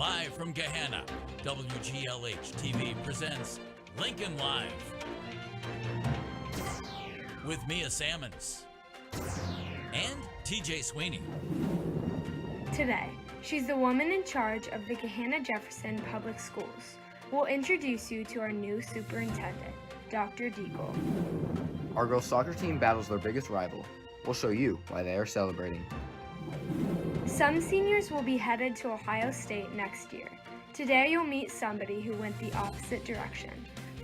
Live from Gahanna, WGLH-TV presents Lincoln Live with Mia Sammons and TJ Sweeney. Today, she's the woman in charge of the Gahanna-Jefferson Public Schools. We'll introduce you to our new superintendent, Dr. Deagle. Our girls' soccer team battles their biggest rival. We'll show you why they are celebrating. Some seniors will be headed to Ohio State next year. Today you'll meet somebody who went the opposite direction,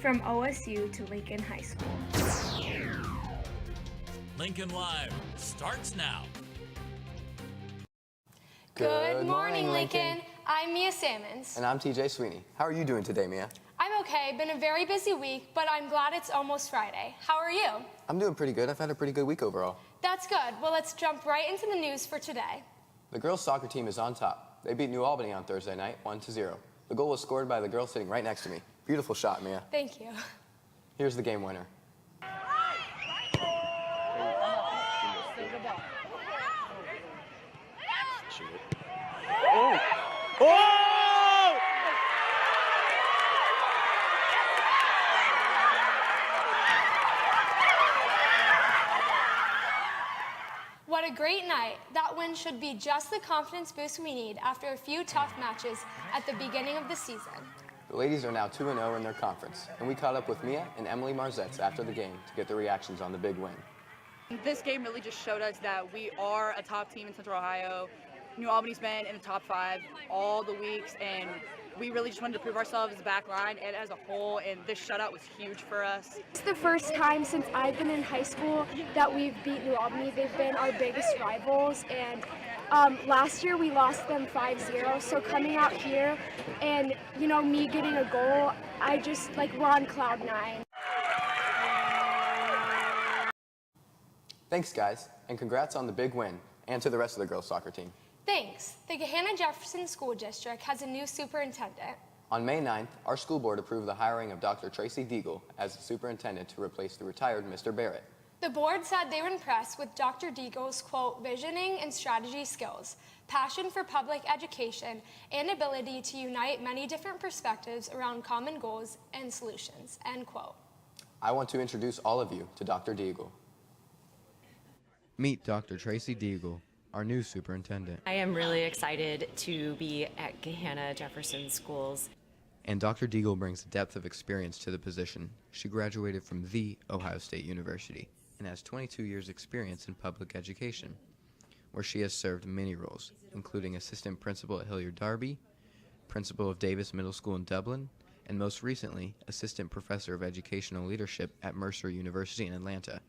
from OSU to Lincoln High School. Lincoln Live starts now. Good morning, Lincoln. I'm Mia Sammons. And I'm TJ Sweeney. How are you doing today, Mia? I'm okay. Been a very busy week, but I'm glad it's almost Friday. How are you? I'm doing pretty good. I've had a pretty good week overall. That's good. Well, let's jump right into the news for today. The girls' soccer team is on top. They beat New Albany on Thursday night, 1-0. The goal was scored by the girl sitting right next to me. Beautiful shot, Mia. Thank you. Here's the game winner. Oh! Oh! What a great night. That win should be just the confidence boost we need after a few tough matches at the beginning of the season. The ladies are now 2-0 in their conference, and we caught up with Mia and Emily Marzetts after the game to get their reactions on the big win. This game really just showed us that we are a top team in Central Ohio. New Albany's been in the top 5 all the weeks, and we really just wanted to prove ourselves as a back line and as a whole, and this shutout was huge for us. It's the first time since I've been in high school that we've beat New Albany. They've been our biggest rivals, and last year we lost them 5-0, so coming out here and, you know, me getting a goal, I just, we're on cloud 9. Thanks, guys, and congrats on the big win, and to the rest of the girls' soccer team. Thanks. The Gahanna-Jefferson School District has a new superintendent. On May 9th, our school board approved the hiring of Dr. Tracy Deagle as the superintendent to replace the retired Mr. Barrett. The board said they were impressed with Dr. Deagle's, quote, visioning and strategy skills, passion for public education, and ability to unite many different perspectives around common goals and solutions, end quote. I want to introduce all of you to Dr. Deagle. Meet Dr. Tracy Deagle, our new superintendent. I am really excited to be at Gahanna-Jefferson Schools. And Dr. Deagle brings a depth of experience to the position. She graduated from the Ohio State University and has 22 years experience in public education, where she has served many roles, including assistant principal at Hilliard Darby, principal of Davis Middle School in Dublin, and most recently, assistant professor of educational leadership at Mercer University in Atlanta.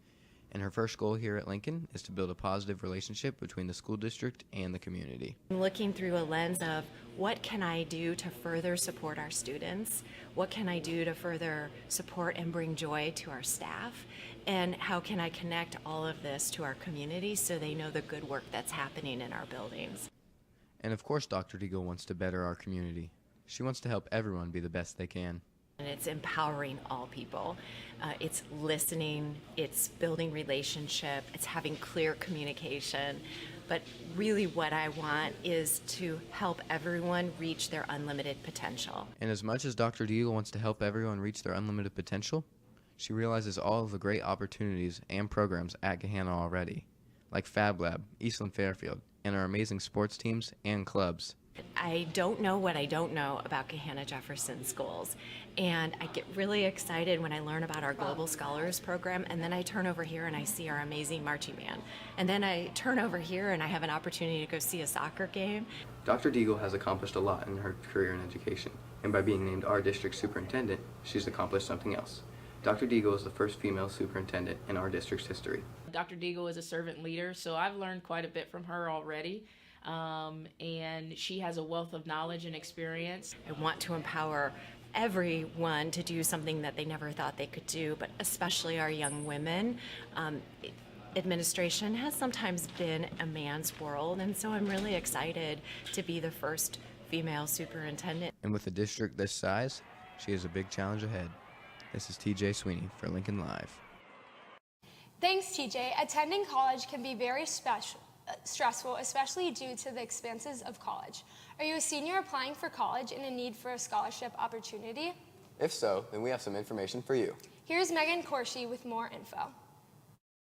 And her first goal here at Lincoln is to build a positive relationship between the school district and the community. I'm looking through a lens of what can I do to further support our students? What can I do to further support and bring joy to our staff? And how can I connect all of this to our community so they know the good work that's happening in our buildings? And of course, Dr. Deagle wants to better our community. She wants to help everyone be the best they can. And it's empowering all people. It's listening, it's building relationship, it's having clear communication. But really what I want is to help everyone reach their unlimited potential. And as much as Dr. Deagle wants to help everyone reach their unlimited potential, she realizes all of the great opportunities and programs at Gahanna already, like Fab Lab, Eastland Fairfield, and our amazing sports teams and clubs. I don't know what I don't know about Gahanna-Jefferson Schools, and I get really excited when I learn about our Global Scholars Program, and then I turn over here and I see our amazing marching band, and then I turn over here and I have an opportunity to go see a soccer game. Dr. Deagle has accomplished a lot in her career in education, and by being named our district superintendent, she's accomplished something else. Dr. Deagle is the first female superintendent in our district's history. Dr. Deagle is a servant leader, so I've learned quite a bit from her already. And she has a wealth of knowledge and experience. I want to empower everyone to do something that they never thought they could do, but especially our young women. Administration has sometimes been a man's world, and so I'm really excited to be the first female superintendent. And with a district this size, she has a big challenge ahead. This is TJ Sweeney for Lincoln Live. Thanks, TJ. Attending college can be very special. stressful, especially due to the expenses of college. Are you a senior applying for college and in need for a scholarship opportunity? If so, then we have some information for you. Here's Megan Corshi with more info.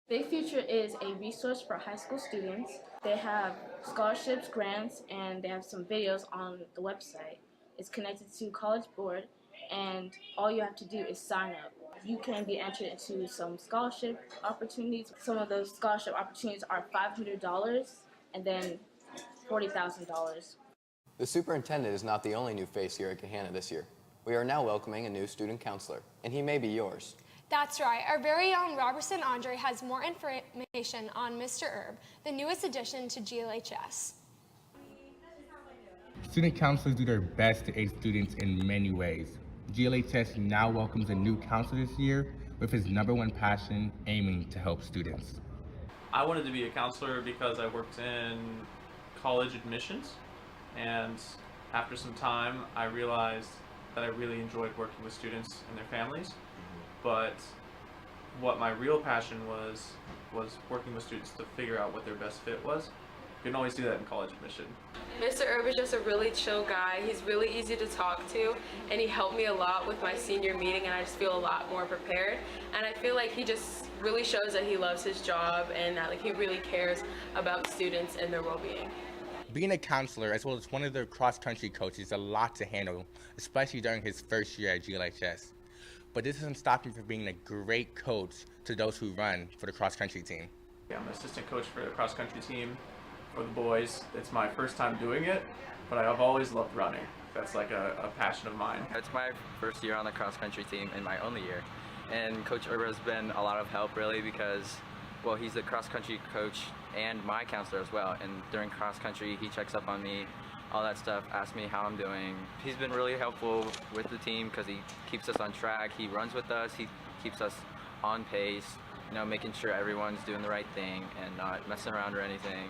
Big Future is a resource for high school students. They have scholarships, grants, and they have some videos on the website. It's connected to College Board, and all you have to do is sign up. You can be entered into some scholarship opportunities. Some of those scholarship opportunities are $500 and then $40,000. The superintendent is not the only new face here at Gahanna this year. We are now welcoming a new student counselor, and he may be yours. That's right. Our very own Robertson Andre has more information on Mr. Erb, the newest addition to GLHS. Student counselors do their best to aid students in many ways. GLHS now welcomes a new counselor this year with his #1 passion aiming to help students. I wanted to be a counselor because I worked in college admissions, and after some time I realized that I really enjoyed working with students and their families. But what my real passion was working with students to figure out what their best fit was. You can always do that in college admission. Mr. Erb is just a really chill guy. He's really easy to talk to, and he helped me a lot with my senior meeting, and I just feel a lot more prepared. And I feel like he just really shows that he loves his job and that he really cares about students and their well-being. Being a counselor as well as one of the cross-country coaches is a lot to handle, especially during his first year at GLHS. But this doesn't stop him from being a great coach to those who run for the cross-country team. Yeah, I'm an assistant coach for the cross-country team for the boys. It's my first time doing it, but I've always loved running. That's like a passion of mine. It's my first year on the cross-country team and my only year. And Coach Erb has been a lot of help really because, well, he's the cross-country coach and my counselor as well. And during cross-country, he checks up on me, all that stuff, asks me how I'm doing. He's been really helpful with the team because he keeps us on track. He runs with us. He keeps us on pace, you know, making sure everyone's doing the right thing and not messing around or anything,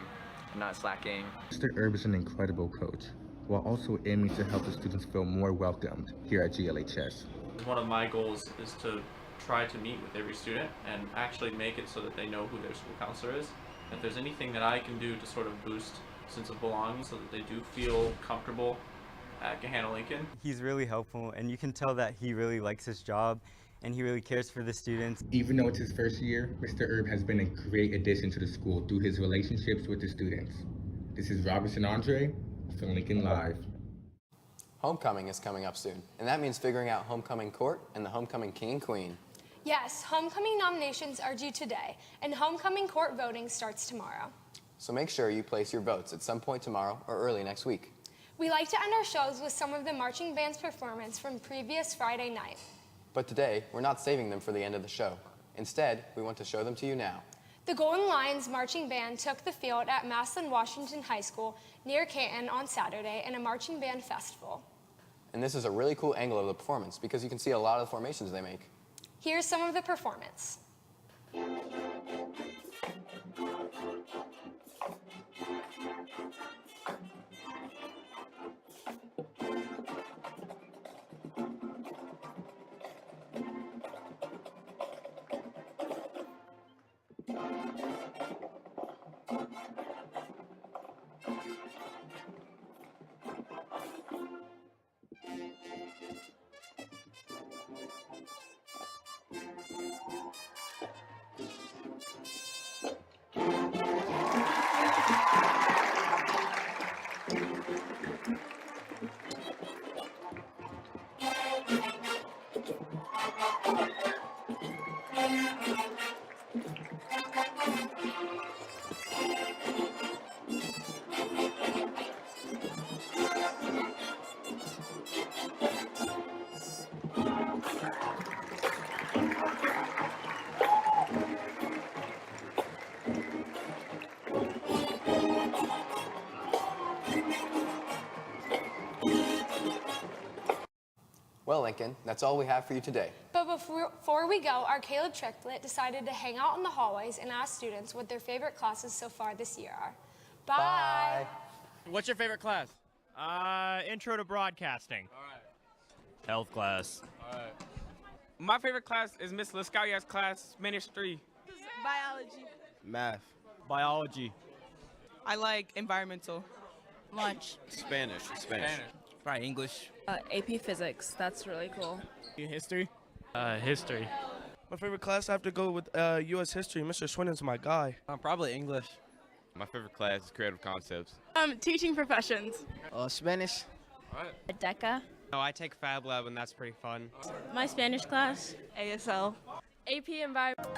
not slacking. Mr. Erb is an incredible coach, while also aiming to help the students feel more welcomed here at GLHS. One of my goals is to try to meet with every student and actually make it so that they know who their school counselor is. If there's anything that I can do to sort of boost sense of belonging so that they do feel comfortable at Gahanna Lincoln. He's really helpful, and you can tell that he really likes his job and he really cares for the students. Even though it's his first year, Mr. Erb has been a great addition to the school through his relationships with the students. This is Robertson Andre for Lincoln Live. Homecoming is coming up soon, and that means figuring out homecoming court and the homecoming king and queen. Yes, homecoming nominations are due today, and homecoming court voting starts tomorrow. So make sure you place your votes at some point tomorrow or early next week. We like to end our shows with some of the marching band's performance from previous Friday night. But today, we're not saving them for the end of the show. Instead, we want to show them to you now. The Golden Lions marching band took the field at Massillon Washington High School near Canton on Saturday in a marching band festival. And this is a really cool angle of the performance because you can see a lot of the formations they make. Here's some of the performance. Well, Lincoln, that's all we have for you today. But before we go, our Caleb Tricklet decided to hang out in the hallways and ask students what their favorite classes so far this year are. Bye! What's your favorite class? Intro to broadcasting. All right. Health class. All right. My favorite class is Miss Liskaya's class, Ministry. Biology. Math. Biology. I like environmental. Lunch. Spanish. Probably English. AP Physics. That's really cool. History. History. My favorite class, I have to go with U.S. History. Mr. Swinton's my guy. Probably English. My favorite class is Creative Concepts. Teaching professions. Spanish. DECA. Oh, I take Fab Lab, and that's pretty fun. My Spanish class. ASL. AP Environment.